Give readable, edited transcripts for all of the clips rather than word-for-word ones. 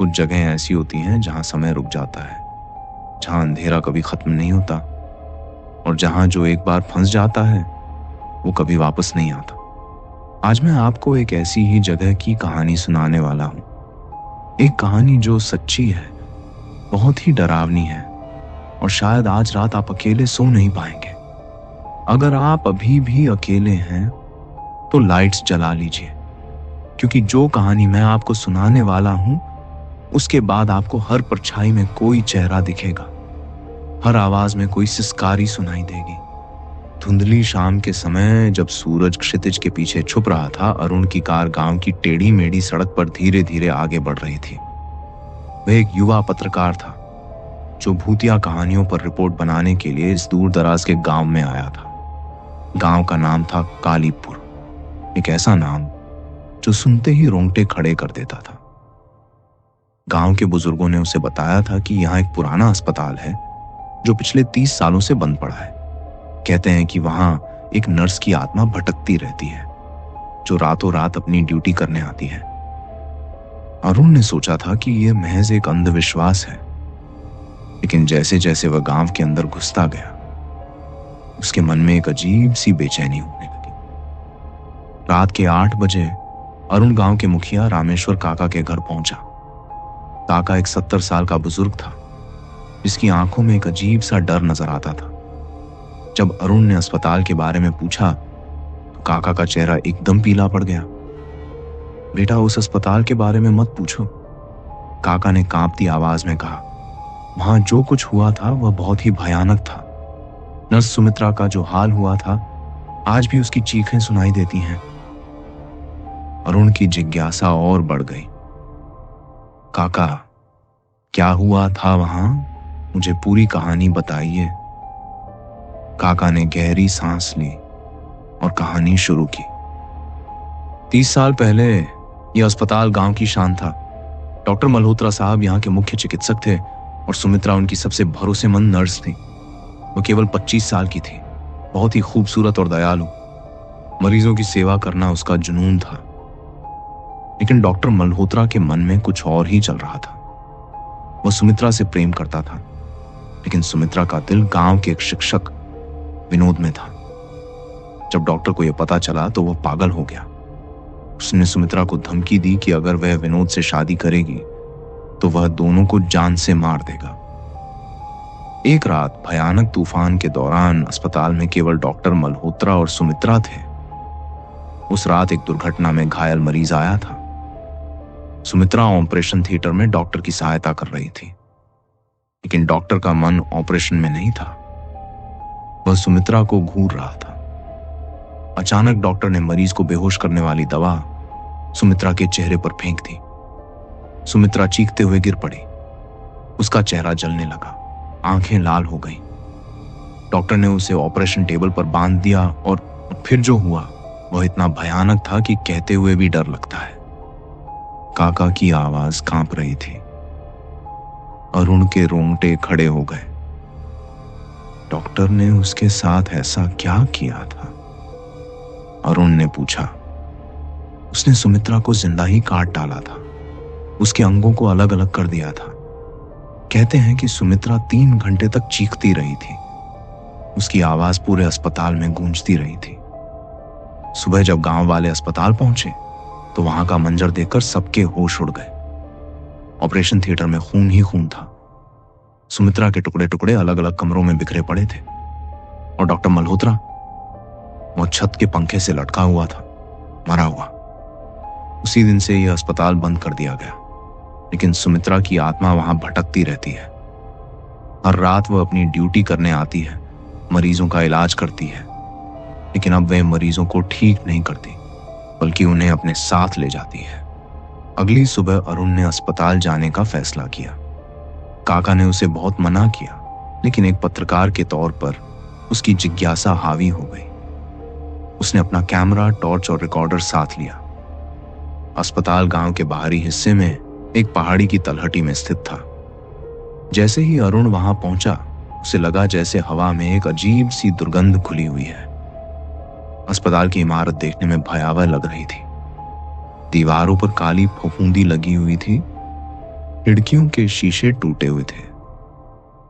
कुछ जगह ऐसी होती हैं जहां समय रुक जाता है, जहां अंधेरा कभी खत्म नहीं होता और जहां जो एक बार फंस जाता है वो कभी वापस नहीं आता। आज मैं आपको एक ऐसी ही जगह की कहानी सुनाने वाला हूं। एक कहानी जो सच्ची है, बहुत ही डरावनी है और शायद आज रात आप अकेले सो नहीं पाएंगे। अगर आप अभी भी अकेले हैं तो लाइट्स जला लीजिए, क्योंकि जो कहानी मैं आपको सुनाने वाला हूं उसके बाद आपको हर परछाई में कोई चेहरा दिखेगा, हर आवाज में कोई सिसकारी सुनाई देगी। धुंधली शाम के समय जब सूरज क्षितिज के पीछे छुप रहा था, अरुण की कार गांव की टेढ़ी मेढ़ी सड़क पर धीरे धीरे आगे बढ़ रही थी। वह एक युवा पत्रकार था जो भूतिया कहानियों पर रिपोर्ट बनाने के लिए इस दूर दराज के गांव में आया था। गांव का नाम था कालीपुर, एक ऐसा नाम जो सुनते ही रोंगटे खड़े कर देता था। गांव के बुजुर्गों ने उसे बताया था कि यहाँ एक पुराना अस्पताल है जो पिछले 30 सालों से बंद पड़ा है। कहते हैं कि वहां एक नर्स की आत्मा भटकती रहती है जो रातों रात अपनी ड्यूटी करने आती है। अरुण ने सोचा था कि यह महज एक अंधविश्वास है, लेकिन जैसे जैसे वह गांव के अंदर घुसता गया उसके मन में एक अजीब सी बेचैनी होने लगी। रात के 8 बजे अरुण गांव के मुखिया रामेश्वर काका के घर पहुंचा। काका एक 70 साल का बुजुर्ग था जिसकी आंखों में एक अजीब सा डर नजर आता था। जब अरुण ने अस्पताल के बारे में पूछा तो काका का चेहरा एकदम पीला पड़ गया। बेटा, उस अस्पताल के बारे में मत पूछो, काका ने कांपती आवाज में कहा। वहां जो कुछ हुआ था वह बहुत ही भयानक था। नर्स सुमित्रा का जो हाल हुआ था आज भी उसकी चीखें सुनाई देती हैं। अरुण की जिज्ञासा और बढ़ गई। काका, क्या हुआ था वहां? मुझे पूरी कहानी बताइए। काका ने गहरी सांस ली और कहानी शुरू की। 30 साल पहले यह अस्पताल गांव की शान था। डॉक्टर मल्होत्रा साहब यहाँ के मुख्य चिकित्सक थे और सुमित्रा उनकी सबसे भरोसेमंद नर्स थी। वो केवल 25 साल की थी, बहुत ही खूबसूरत और दयालु। मरीजों की सेवा करना उसका जुनून था। लेकिन डॉक्टर मल्होत्रा के मन में कुछ और ही चल रहा था। वह सुमित्रा से प्रेम करता था, लेकिन सुमित्रा का दिल गांव के एक शिक्षक विनोद में था। जब डॉक्टर को यह पता चला तो वह पागल हो गया। उसने सुमित्रा को धमकी दी कि अगर वह विनोद से शादी करेगी तो वह दोनों को जान से मार देगा। एक रात भयानक तूफान के दौरान अस्पताल में केवल डॉक्टर मल्होत्रा और सुमित्रा थे। उस रात एक दुर्घटना में घायल मरीज आया था। सुमित्रा ऑपरेशन थिएटर में डॉक्टर की सहायता कर रही थी, लेकिन डॉक्टर का मन ऑपरेशन में नहीं था। वह सुमित्रा को घूर रहा था। अचानक डॉक्टर ने मरीज को बेहोश करने वाली दवा सुमित्रा के चेहरे पर फेंक दी। सुमित्रा चीखते हुए गिर पड़ी। उसका चेहरा जलने लगा, आंखें लाल हो गईं। डॉक्टर ने उसे ऑपरेशन टेबल पर बांध दिया और फिर जो हुआ वह इतना भयानक था कि कहते हुए भी डर लगता है। काका की आवाज कांप रही थी। अरुण के रोंगटे खड़े हो गए। डॉक्टर ने उसके साथ ऐसा क्या किया था? अरुण ने पूछा। उसने सुमित्रा को जिंदा ही काट डाला था, उसके अंगों को अलग अलग कर दिया था। कहते हैं कि सुमित्रा 3 घंटे तक चीखती रही थी। उसकी आवाज पूरे अस्पताल में गूंजती रही थी। सुबह जब गांव वाले अस्पताल पहुंचे तो वहां का मंजर देखकर सबके होश उड़ गए। ऑपरेशन थिएटर में खून ही खून था। सुमित्रा के टुकड़े टुकड़े अलग अलग कमरों में बिखरे पड़े थे और डॉक्टर मल्होत्रा वो छत के पंखे से लटका हुआ था, मरा हुआ। उसी दिन से यह अस्पताल बंद कर दिया गया, लेकिन सुमित्रा की आत्मा वहां भटकती रहती है। हर रात वह अपनी ड्यूटी करने आती है, मरीजों का इलाज करती है, लेकिन अब वह मरीजों को ठीक नहीं करती, बल्कि उन्हें अपने साथ ले जाती है। अगली सुबह अरुण ने अस्पताल जाने का फैसला किया। काका ने उसे बहुत मना किया, लेकिन एक पत्रकार के तौर पर उसकी जिज्ञासा हावी हो गई। उसने अपना कैमरा, टॉर्च और रिकॉर्डर साथ लिया। अस्पताल गांव के बाहरी हिस्से में एक पहाड़ी की तलहटी में स्थित था। जैसे ही अरुण वहां पहुंचा, उसे लगा जैसे हवा में एक अजीब सी दुर्गंध खुली हुई है। अस्पताल की इमारत देखने में भयावह लग रही थी। दीवारों पर काली फफूंदी लगी हुई थी। खिड़कियों के शीशे टूटे हुए थे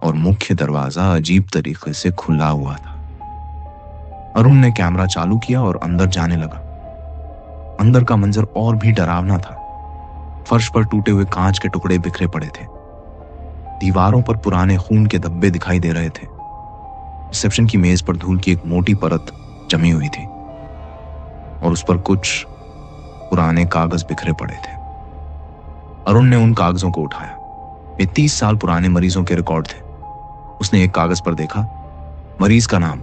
और मुख्य दरवाजा अजीब तरीके से खुला हुआ था। अरुण ने कैमरा चालू किया और अंदर जाने लगा। अंदर का मंजर और भी डरावना था। फर्श पर टूटे हुए कांच के टुकड़े बिखरे पड़े थे। दीवारों पर पुराने खून के धब्बे दिखाई दे रहे थे। रिसेप्शन की मेज पर धूल की एक मोटी परत जमी हुई थी और उस पर कुछ पुराने कागज बिखरे पड़े थे। अरुण ने उन कागजों को उठाया। वे 30 साल पुराने मरीजों के रिकॉर्ड थे। उसने एक कागज पर देखा, मरीज का नाम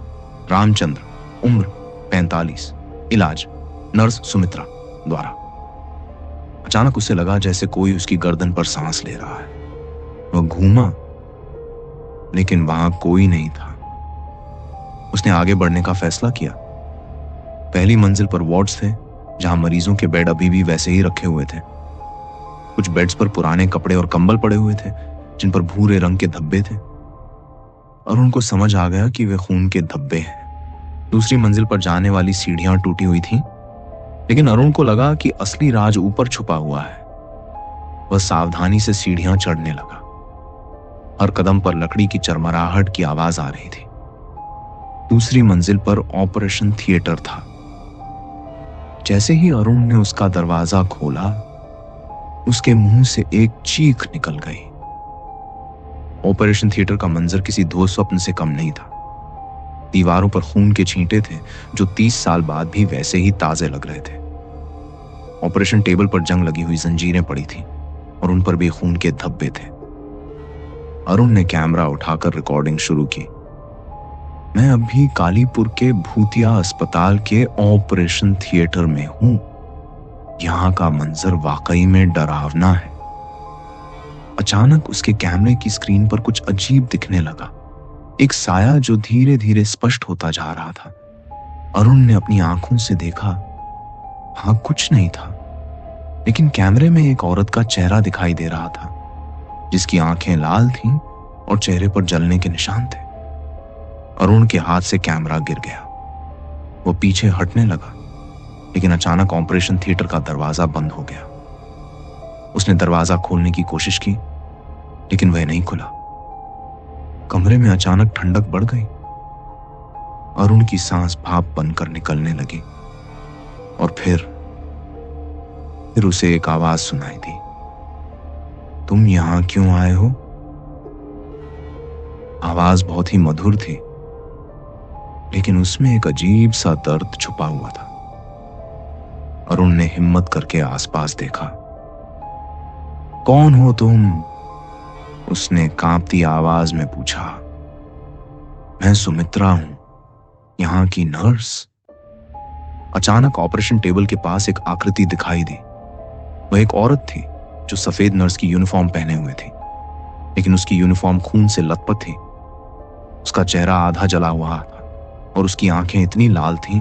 रामचंद्र, उम्र 45, इलाज नर्स सुमित्रा द्वारा। अचानक उसे लगा जैसे कोई उसकी गर्दन पर सांस ले रहा है। वह घूमा, लेकिन वहां कोई नहीं था। उसने आगे बढ़ने का फैसला किया। पहली मंजिल पर वार्ड्स थे, जहां मरीजों के बेड अभी भी वैसे ही रखे हुए थे। कुछ बेड्स पर पुराने कपड़े और कंबल पड़े हुए थे, जिन पर भूरे रंग के धब्बे थे। और उनको समझ आ गया कि वे खून के धब्बे हैं। दूसरी मंजिल पर जाने वाली सीढ़ियां टूटी हुई थीं, लेकिन अरुण को लगा कि असली राज ऊपर छुपा हुआ है। वह सावधानी से सीढ़ियां चढ़ने लगा। हर कदम पर लकड़ी की चरमराहट की आवाज आ रही थी। दूसरी मंजिल पर ऑपरेशन थिएटर था। जैसे ही अरुण ने उसका दरवाजा खोला, उसके मुंह से एक चीख निकल गई। ऑपरेशन थिएटर का मंजर किसी धो स्वप्न से कम नहीं था। दीवारों पर खून के छींटे थे, जो 30 साल बाद भी वैसे ही ताजे लग रहे थे। ऑपरेशन टेबल पर जंग लगी हुई जंजीरें पड़ी थीं और उन पर भी खून के धब्बे थे। अरुण ने कैमरा उठाकर रिकॉर्डिंग शुरू की। मैं अभी कालीपुर के भूतिया अस्पताल के ऑपरेशन थिएटर में हूं। यहां का मंजर वाकई में डरावना है। अचानक उसके कैमरे की स्क्रीन पर कुछ अजीब दिखने लगा। एक साया जो धीरे धीरे स्पष्ट होता जा रहा था। अरुण ने अपनी आंखों से देखा। हाँ, कुछ नहीं था, लेकिन कैमरे में एक औरत का चेहरा दिखाई दे रहा था, जिसकी आंखें लाल थीं और चेहरे पर जलने के निशान थे। अरुण के हाथ से कैमरा गिर गया। वो पीछे हटने लगा, लेकिन अचानक ऑपरेशन थिएटर का दरवाजा बंद हो गया। उसने दरवाजा खोलने की कोशिश की, लेकिन वह नहीं खुला। कमरे में अचानक ठंडक बढ़ गई। अरुण की सांस भाप बनकर निकलने लगी और फिर उसे एक आवाज सुनाई दी। तुम यहां क्यों आए हो? आवाज बहुत ही मधुर थी, लेकिन उसमें एक अजीब सा दर्द छुपा हुआ था। अरुण ने हिम्मत करके आसपास देखा। कौन हो तुम? उसने कांपती आवाज में पूछा। मैं सुमित्रा हूं, यहां की नर्स। अचानक ऑपरेशन टेबल के पास एक आकृति दिखाई दी। वह एक औरत थी जो सफेद नर्स की यूनिफॉर्म पहने हुए थी, लेकिन उसकी यूनिफॉर्म खून से लथपथ थी। उसका चेहरा आधा जला हुआ था और उसकी आंखें इतनी लाल थीं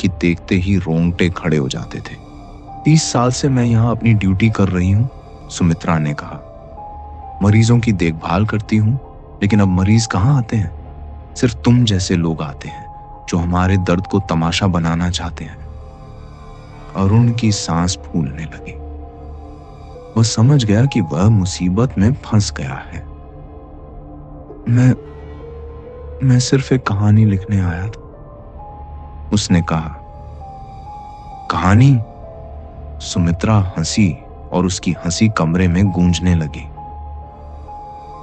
कि देखते ही रोंगटे खड़े हो जाते थे। 30 साल से मैं यहां अपनी ड्यूटी कर रही हूं, सुमित्रा ने कहा। मरीजों की देखभाल करती हूं, लेकिन अब मरीज कहां आते हैं? सिर्फ तुम जैसे लोग आते हैं जो हमारे दर्द को तमाशा बनाना चाहते हैं। अरुण की सांस फूलने लगी। वह समझ गया कि वह मुसीबत में फंस गया है। मैं सिर्फ एक कहानी लिखने आया था, उसने कहा। कहानी? सुमित्रा हंसी और उसकी हंसी कमरे में गूंजने लगी।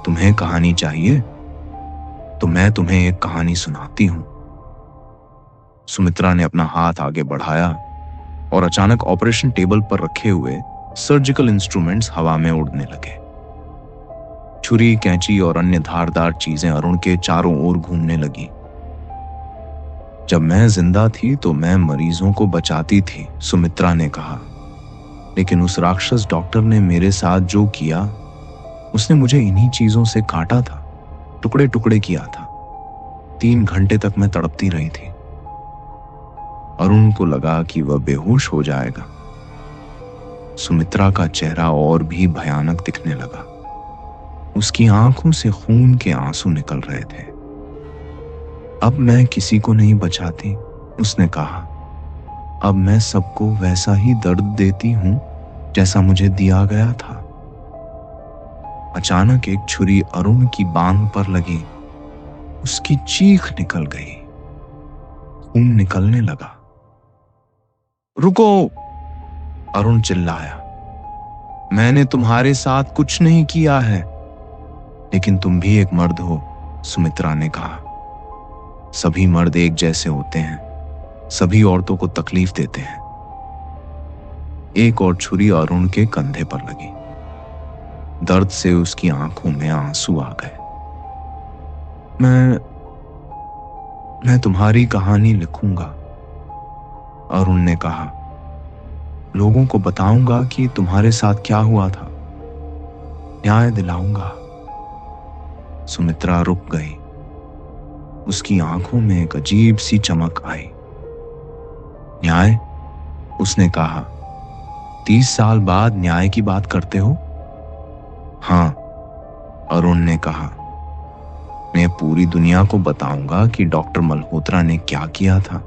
तुम्हें कहानी चाहिए तो मैं तुम्हें एक कहानी सुनाती हूं। सुमित्रा ने अपना हाथ आगे बढ़ाया और अचानक ऑपरेशन टेबल पर रखे हुए सर्जिकल इंस्ट्रूमेंट्स हवा में उड़ने लगे। छुरी, कैंची और अन्य धारदार चीजें अरुण के चारों ओर घूमने लगी। जब मैं जिंदा थी तो मैं मरीजों को बचाती थी, सुमित्रा ने कहा। लेकिन उस राक्षस डॉक्टर ने मेरे साथ जो किया, उसने मुझे इन्हीं चीजों से काटा था, टुकड़े टुकड़े किया था। 3 घंटे तक मैं तड़पती रही थी। अरुण को लगा कि वह बेहोश हो जाएगा। सुमित्रा का चेहरा और भी भयानक दिखने लगा। उसकी आंखों से खून के आंसू निकल रहे थे। अब मैं किसी को नहीं बचाती, उसने कहा। अब मैं सबको वैसा ही दर्द देती हूं जैसा मुझे दिया गया था। अचानक एक छुरी अरुण की बांह पर लगी। उसकी चीख निकल गई, खून निकलने लगा। रुको! अरुण चिल्लाया। मैंने तुम्हारे साथ कुछ नहीं किया है। लेकिन तुम भी एक मर्द हो, सुमित्रा ने कहा। सभी मर्द एक जैसे होते हैं, सभी औरतों को तकलीफ देते हैं। एक और छुरी अरुण के कंधे पर लगी। दर्द से उसकी आंखों में आंसू आ गए। मैं तुम्हारी कहानी लिखूंगा, अरुण ने कहा। लोगों को बताऊंगा कि तुम्हारे साथ क्या हुआ था, न्याय दिलाऊंगा। सुमित्रा रुक गई। उसकी आंखों में एक अजीब सी चमक आई। न्याय? उसने कहा। 30 साल बाद न्याय की बात करते हो? हाँ, अरुण ने कहा। मैं पूरी दुनिया को बताऊंगा कि डॉक्टर मल्होत्रा ने क्या किया था।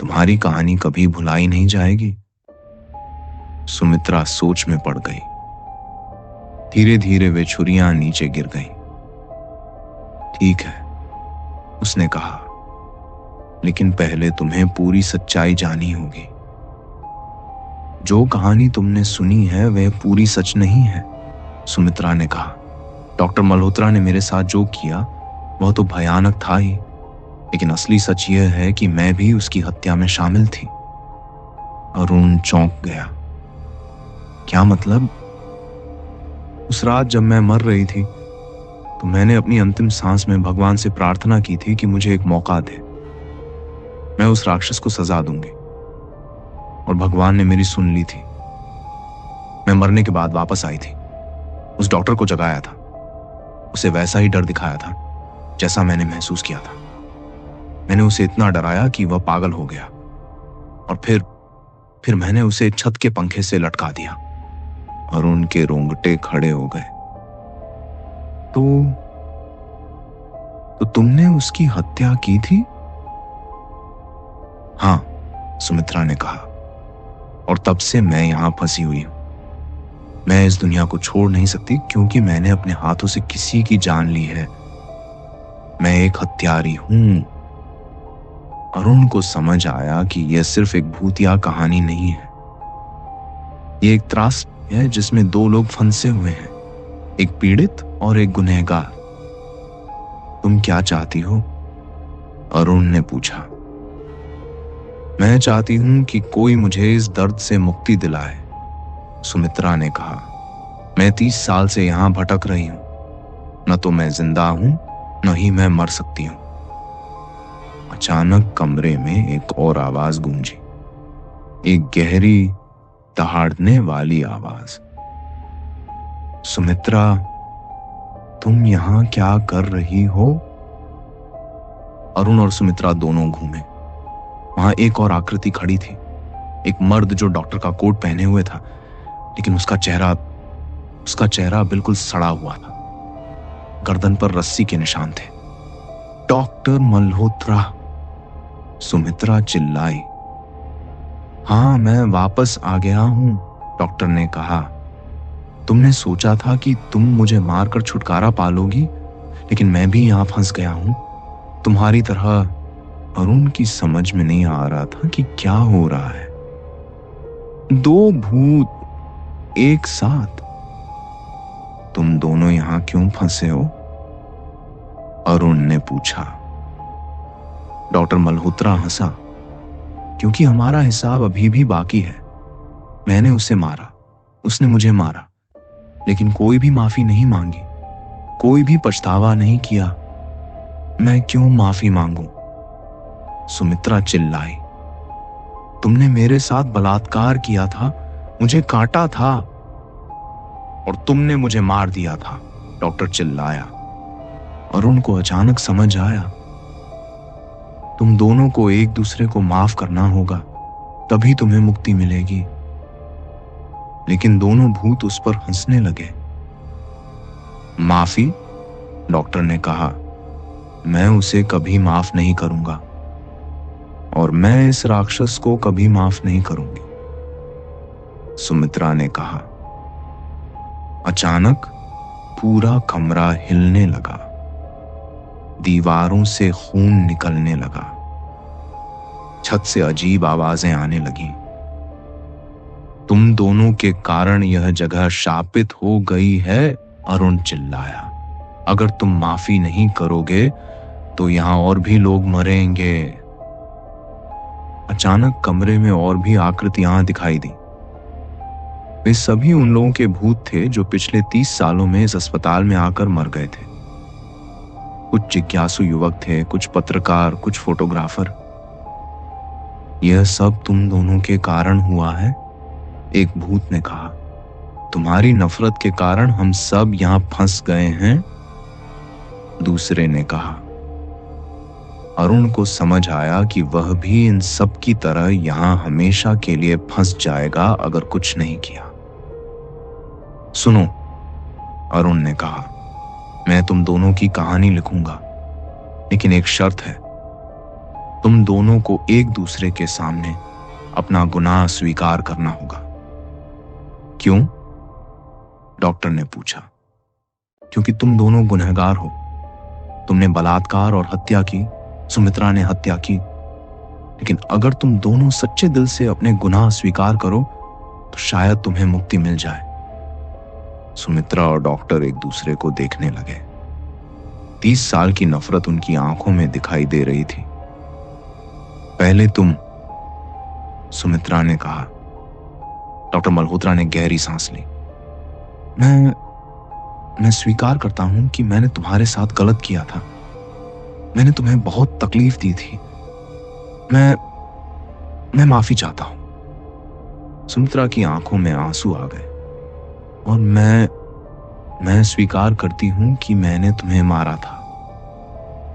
तुम्हारी कहानी कभी भुलाई नहीं जाएगी। सुमित्रा सोच में पड़ गई। धीरे धीरे वे छुरियां नीचे गिर गईं। ठीक है, उसने कहा, लेकिन पहले तुम्हें पूरी सच्चाई जानी होगी। जो कहानी तुमने सुनी है वह पूरी सच नहीं है, सुमित्रा ने कहा। डॉक्टर मल्होत्रा ने मेरे साथ जो किया वह तो भयानक था ही, लेकिन असली सच यह है कि मैं भी उसकी हत्या में शामिल थी। अरुण चौंक गया। क्या मतलब? उस रात जब मैं मर रही थी तो मैंने अपनी अंतिम सांस में भगवान से प्रार्थना की थी कि मुझे एक मौका दे। मैं उस राक्षस को सजा दूंगी, और भगवान ने मेरी सुन ली थी। मैं मरने के बाद वापस आई थी। उस डॉक्टर को जगाया था, उसे वैसा ही डर दिखाया था जैसा मैंने महसूस किया था। मैंने उसे इतना डराया कि वह पागल हो गया, और फिर मैंने उसे छत के पंखे से लटका दिया। अरुण के रोंगटे खड़े हो गए। तो तुमने उसकी हत्या की थी? हाँ, सुमित्रा ने कहा, और तब से मैं यहां फंसी हुई हूं। मैं इस दुनिया को छोड़ नहीं सकती क्योंकि मैंने अपने हाथों से किसी की जान ली है। मैं एक हत्यारी हूं। अरुण को समझ आया कि यह सिर्फ एक भूतिया कहानी नहीं है। यह एक त्रासदी है जिसमें दो लोग फंसे हुए हैं, एक पीड़ित और एक गुनहगार। तुम क्या चाहती हो? अरुण ने पूछा। मैं चाहती हूं कि कोई मुझे इस दर्द से मुक्ति दिलाए, सुमित्रा ने कहा। मैं 30 साल से यहां भटक रही हूं। न तो मैं जिंदा हूं, न ही मैं मर सकती हूं। अचानक कमरे में एक और आवाज गूंजी, एक गहरी दहाड़ने वाली आवाज। सुमित्रा, तुम यहां क्या कर रही हो? अरुण और सुमित्रा दोनों घूमे। वहां एक और आकृति खड़ी थी, एक मर्द जो डॉक्टर का कोट पहने हुए था, लेकिन उसका चेहरा बिल्कुल सड़ा हुआ था। गर्दन पर रस्सी के निशान थे। डॉक्टर मल्होत्रा, सुमित्रा चिल्लाई। हाँ, मैं वापस आ गया हूं, डॉक्टर ने कहा। तुमने सोचा था कि तुम मुझे मारकर छुटकारा पालोगी, लेकिन मैं भी यहां फंस गया हूं, तुम्हारी तरह। अरुण की समझ में नहीं आ रहा था कि क्या हो रहा है। दो भूत एक साथ। तुम दोनों यहां क्यों फंसे हो? अरुण ने पूछा। डॉक्टर मल्होत्रा हंसा। क्योंकि हमारा हिसाब अभी भी बाकी है। मैंने उसे मारा, उसने मुझे मारा, लेकिन कोई भी माफी नहीं मांगी, कोई भी पछतावा नहीं किया। मैं क्यों माफी मांगूं? सुमित्रा चिल्लाई। तुमने मेरे साथ बलात्कार किया था, मुझे काटा था, और तुमने मुझे मार दिया था, डॉक्टर चिल्लाया। अरुण को अचानक समझ आया। तुम दोनों को एक दूसरे को माफ करना होगा, तभी तुम्हें मुक्ति मिलेगी। लेकिन दोनों भूत उस पर हंसने लगे। माफी? डॉक्टर ने कहा। मैं उसे कभी माफ नहीं करूंगा, और मैं इस राक्षस को कभी माफ नहीं करूंगी, सुमित्रा ने कहा। अचानक पूरा कमरा हिलने लगा, दीवारों से खून निकलने लगा, छत से अजीब आवाजें आने लगी। तुम दोनों के कारण यह जगह शापित हो गई है, अरुण चिल्लाया। अगर तुम माफी नहीं करोगे तो यहां और भी लोग मरेंगे। अचानक कमरे में और भी आकृतियां दिखाई दी। वे सभी उन लोगों के भूत थे जो पिछले 30 सालों में इस अस्पताल में आकर मर गए थे। कुछ जिज्ञासु युवक थे, कुछ पत्रकार, कुछ फोटोग्राफर। यह सब तुम दोनों के कारण हुआ है, एक भूत ने कहा। तुम्हारी नफरत के कारण हम सब यहां फंस गए हैं, दूसरे ने कहा। अरुण को समझ आया कि वह भी इन सब की तरह यहां हमेशा के लिए फंस जाएगा अगर कुछ नहीं किया। सुनो, अरुण ने कहा, मैं तुम दोनों की कहानी लिखूंगा, लेकिन एक शर्त है। तुम दोनों को एक दूसरे के सामने अपना गुनाह स्वीकार करना होगा। क्यों? डॉक्टर ने पूछा। क्योंकि तुम दोनों गुनहगार हो। तुमने बलात्कार और हत्या की, सुमित्रा ने हत्या की। लेकिन अगर तुम दोनों सच्चे दिल से अपने गुनाह स्वीकार करो तो शायद तुम्हें मुक्ति मिल जाए। सुमित्रा और डॉक्टर एक दूसरे को देखने लगे। 30 साल की नफरत उनकी आंखों में दिखाई दे रही थी। पहले तुम, सुमित्रा ने कहा। डॉक्टर मल्होत्रा ने गहरी सांस ली। मैं स्वीकार करता हूं कि मैंने तुम्हारे साथ गलत किया था। मैंने तुम्हें बहुत तकलीफ दी थी। मैं माफी चाहता हूं। सुमित्रा की आंखों में आंसू आ गए। और मैं स्वीकार करती हूं कि मैंने तुम्हें मारा था।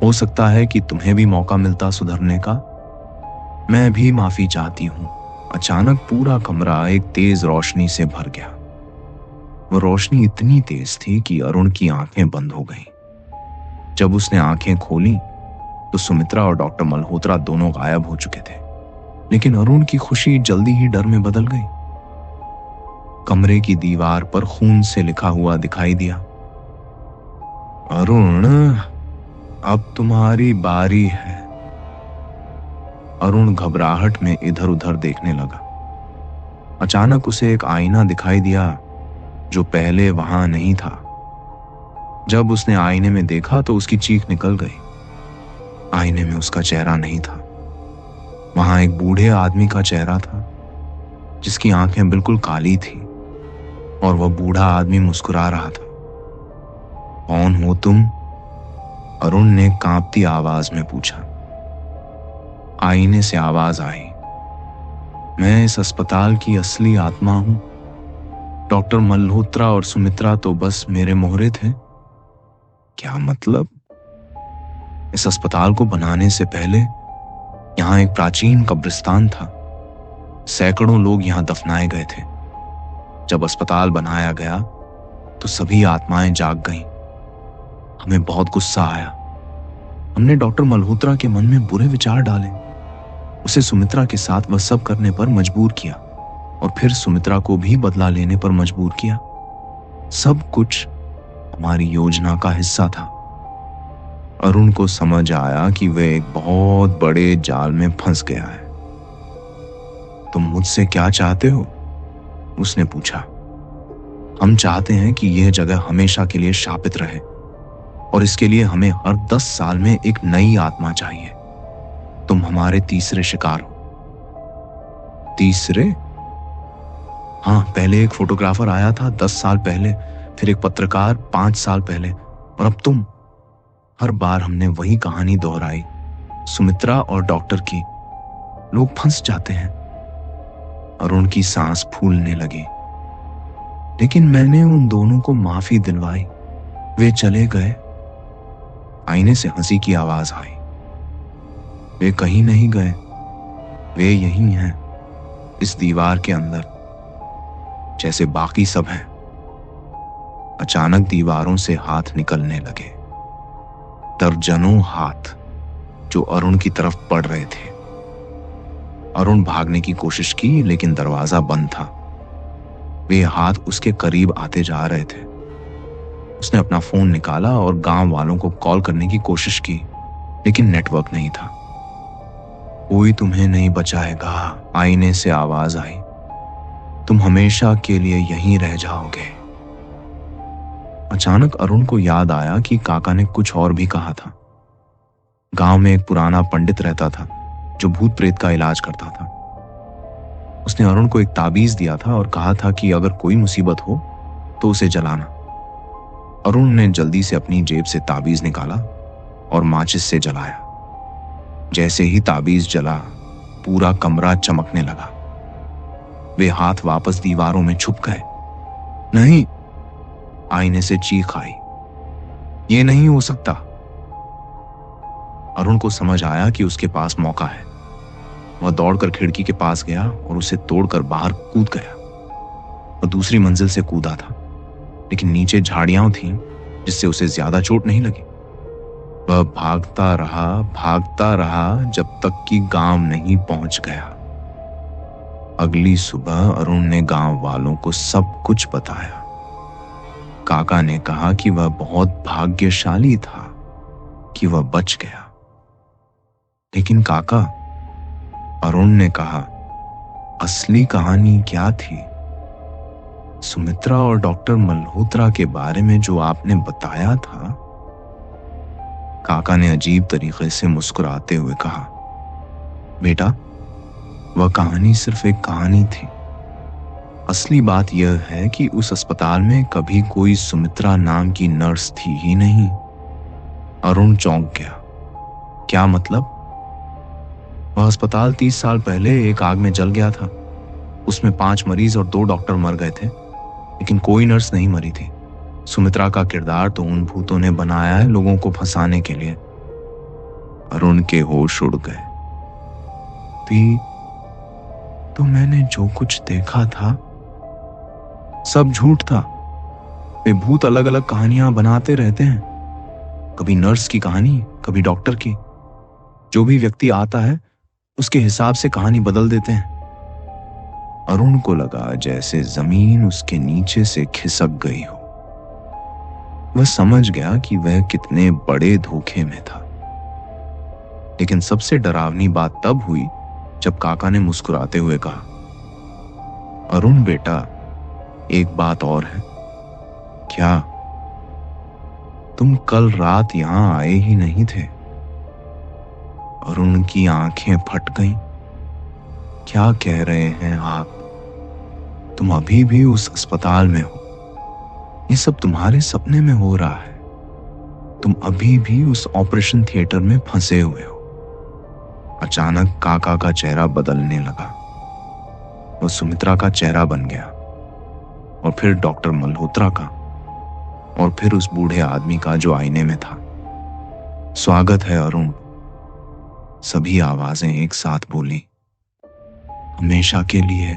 हो सकता है कि तुम्हें भी मौका मिलता सुधरने का। मैं भी माफी चाहती हूं। अचानक पूरा कमरा एक तेज रोशनी से भर गया। वो रोशनी इतनी तेज थी कि अरुण की आंखें बंद हो गईं। जब उसने आंखें खोली तो सुमित्रा और डॉक्टर मल्होत्रा दोनों गायब हो चुके थे। लेकिन अरुण की खुशी जल्दी ही डर में बदल गई। कमरे की दीवार पर खून से लिखा हुआ दिखाई दिया, अरुण, अब तुम्हारी बारी है। अरुण घबराहट में इधर उधर देखने लगा। अचानक उसे एक आईना दिखाई दिया जो पहले वहां नहीं था। जब उसने आईने में देखा तो उसकी चीख निकल गई। आईने में उसका चेहरा नहीं था। वहां एक बूढ़े आदमी का चेहरा था जिसकी आंखें बिल्कुल काली थी और वह बूढ़ा आदमी मुस्कुरा रहा था। कौन हो तुम? अरुण ने कांपती आवाज में पूछा। आईने से आवाज आई, मैं इस अस्पताल की असली आत्मा हूं। डॉक्टर मल्होत्रा और सुमित्रा तो बस मेरे मोहरे थे। क्या मतलब? इस अस्पताल को बनाने से पहले यहां एक प्राचीन कब्रिस्तान था। सैकड़ों लोग यहां दफनाए गए थे। जब अस्पताल बनाया गया तो सभी आत्माएं जाग गईं। हमें बहुत गुस्सा आया। हमने डॉक्टर मल्होत्रा के मन में बुरे विचार डाले, उसे सुमित्रा के साथ वह सब करने पर मजबूर किया और फिर सुमित्रा को भी बदला लेने पर मजबूर किया। सब कुछ हमारी योजना का हिस्सा था। अरुण को समझ आया कि वह एक बहुत बड़े जाल में फंस गया है। तुम मुझसे क्या चाहते हो? उसने पूछा। हम चाहते हैं कि यह जगह हमेशा के लिए शापित रहे और इसके लिए हमें हर 10 साल में एक नई आत्मा चाहिए। तुम हमारे तीसरे शिकार हो। तीसरे? हाँ, पहले एक फोटोग्राफर आया था 10 साल पहले, फिर एक पत्रकार 5 साल पहले, और अब तुम। हर बार हमने वही कहानी दोहराई, सुमित्रा और डॉक्टर की। लोग फंस जाते हैं। अरुण की सांस फूलने लगी। लेकिन मैंने उन दोनों को माफी दिलवाई, वे चले गए। आईने से हंसी की आवाज आई। वे कहीं नहीं गए, वे यहीं हैं, इस दीवार के अंदर, जैसे बाकी सब हैं। अचानक दीवारों से हाथ निकलने लगे, दर्जनों हाथ जो अरुण की तरफ बढ़ रहे थे। अरुण भागने की कोशिश की लेकिन दरवाजा बंद था। वे हाथ उसके करीब आते जा रहे थे। उसने अपना फोन निकाला और गांव वालों को कॉल करने की कोशिश की, लेकिन नेटवर्क नहीं था। कोई तुम्हें नहीं बचाएगा, आईने से आवाज आई। तुम हमेशा के लिए यहीं रह जाओगे। अचानक अरुण को याद आया कि काका ने कुछ और भी कहा था। गांव में एक पुराना पंडित रहता था जो भूत प्रेत का इलाज करता था। उसने अरुण को एक ताबीज दिया था और कहा था कि अगर कोई मुसीबत हो तो उसे जलाना। अरुण ने जल्दी से अपनी जेब से ताबीज निकाला और माचिस से जलाया। जैसे ही ताबीज जला, पूरा कमरा चमकने लगा। वे हाथ वापस दीवारों में छुप गए। नहीं, आईने से चीख आई, ये नहीं हो सकता। अरुण को समझ आया कि उसके पास मौका है। वह दौड़कर खिड़की के पास गया और उसे तोड़कर बाहर कूद गया। वह दूसरी मंजिल से कूदा था, लेकिन नीचे झाड़ियां थीं जिससे उसे ज्यादा चोट नहीं लगी। वह भागता रहा जब तक कि गांव नहीं पहुंच गया। अगली सुबह अरुण ने गांव वालों को सब कुछ बताया। काका ने कहा कि वह बहुत भाग्यशाली था कि वह बच गया। लेकिन काका, अरुण ने कहा, असली कहानी क्या थी? सुमित्रा और डॉक्टर मल्होत्रा के बारे में जो आपने बताया था? काका ने अजीब तरीके से मुस्कुराते हुए कहा, बेटा, वह कहानी सिर्फ एक कहानी थी। असली बात यह है कि उस अस्पताल में कभी कोई सुमित्रा नाम की नर्स थी ही नहीं। अरुण चौंक गया। क्या मतलब? वह अस्पताल 30 साल पहले एक आग में जल गया था। उसमें 5 मरीज और 2 डॉक्टर मर गए थे, लेकिन कोई नर्स नहीं मरी थी। सुमित्रा का किरदार तो उन भूतों ने बनाया है लोगों को फंसाने के लिए। अरुण के होश उड़ गए। तो मैंने जो कुछ देखा था सब झूठ था। वे भूत अलग अलग कहानियां बनाते रहते हैं, कभी नर्स की कहानी, कभी डॉक्टर की। जो भी व्यक्ति आता है उसके हिसाब से कहानी बदल देते हैं। अरुण को लगा जैसे जमीन उसके नीचे से खिसक गई हो। वह समझ गया कि वह कितने बड़े धोखे में था। लेकिन सबसे डरावनी बात तब हुई जब काका ने मुस्कुराते हुए कहा, अरुण बेटा, एक बात और है। क्या? तुम कल रात यहां आए ही नहीं थे? अरुण की आंखें फट गईं। क्या कह रहे हैं आप? तुम अभी भी उस अस्पताल में हो। ये सब तुम्हारे सपने में हो रहा है। तुम अभी भी उस ऑपरेशन थिएटर में फंसे हुए हो। अचानक काका का चेहरा बदलने लगा। वो सुमित्रा का चेहरा बन गया, और फिर डॉक्टर मल्होत्रा का, और फिर उस बूढ़े आदमी का जो आईने में था। स्वागत है अरुण, सभी आवाजें एक साथ बोली। हमेशा के लिए।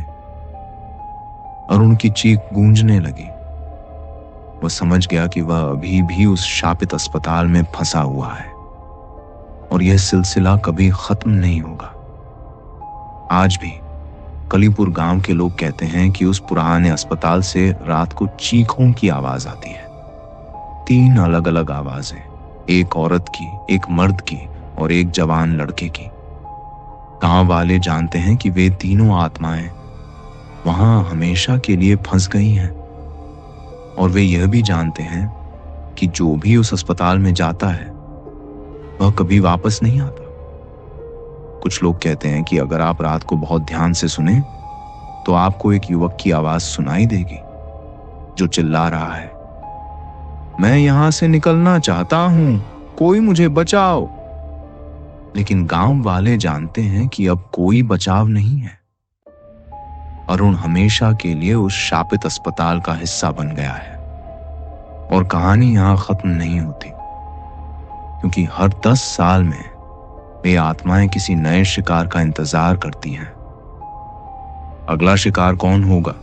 अरुण की चीख गूंजने लगी। वह समझ गया कि वह अभी भी उस शापित अस्पताल में फंसा हुआ है, और यह सिलसिला कभी खत्म नहीं होगा। आज भी कलीपुर गांव के लोग कहते हैं कि उस पुराने अस्पताल से रात को चीखों की आवाज आती है। 3 अलग अलग आवाजें, एक औरत की, एक मर्द की और एक जवान लड़के की। गांव वाले जानते हैं कि वे तीनों आत्माएं वहां हमेशा के लिए फंस गई हैं, और वे यह भी जानते हैं कि जो भी उस अस्पताल में जाता है वह कभी वापस नहीं आता। कुछ लोग कहते हैं कि अगर आप रात को बहुत ध्यान से सुने तो आपको एक युवक की आवाज सुनाई देगी जो चिल्ला रहा है, मैं यहां से निकलना चाहता हूं, कोई मुझे बचाओ। लेकिन गांव वाले जानते हैं कि अब कोई बचाव नहीं है। अरुण हमेशा के लिए उस शापित अस्पताल का हिस्सा बन गया है, और कहानी यहां खत्म नहीं होती, क्योंकि हर 10 साल में वे आत्माएं किसी नए शिकार का इंतजार करती हैं। अगला शिकार कौन होगा,